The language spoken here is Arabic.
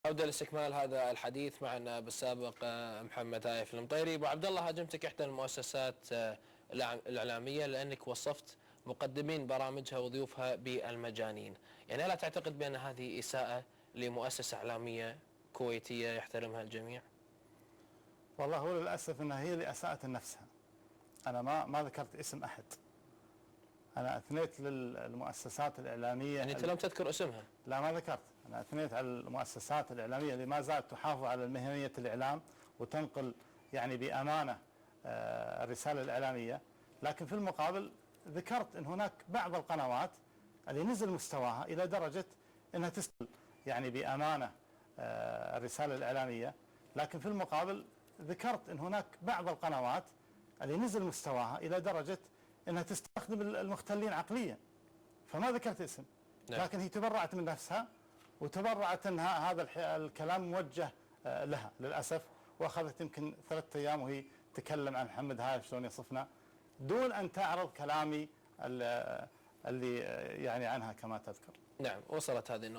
عودة لاستكمال هذا الحديث معنا بالسابق محمد هايف المطيري. ابو عبد الله، هاجمتك احدى المؤسسات الاعلاميه لانك وصفت مقدمين برامجها وضيوفها بالمجانين، يعني الا تعتقد بان هذه اساءه لمؤسسه اعلاميه كويتيه يحترمها الجميع؟ والله هو للاسف انها هي اللي اساءت لنفسها. انا ما ذكرت اسم احد، انا اثنيت للمؤسسات الاعلاميه. يعني انت لم تذكر اسمها؟ لا ما ذكرت، انا اثنيت على المؤسسات الاعلاميه اللي ما زالت تحافظ على مهنيه الاعلام وتنقل يعني بامانه الرساله الاعلاميه، لكن في المقابل ذكرت ان هناك بعض القنوات اللي نزل مستواها الى درجه انها تستقل يعني بامانه الرساله الاعلاميه، لكن في المقابل ذكرت ان هناك بعض القنوات اللي نزل مستواها الى درجه انها تستخدم المختلين عقليا، فما ذكرت اسم. لكن هي تبرعت من نفسها وتبرعت ان هذا الكلام موجه لها للاسف، واخذت يمكن 3 ايام وهي تتكلم عن محمد هايف شلون يصفنا دون ان تعرض كلامي اللي يعني عنها كما تذكر. نعم، وصلت هذه النقطة.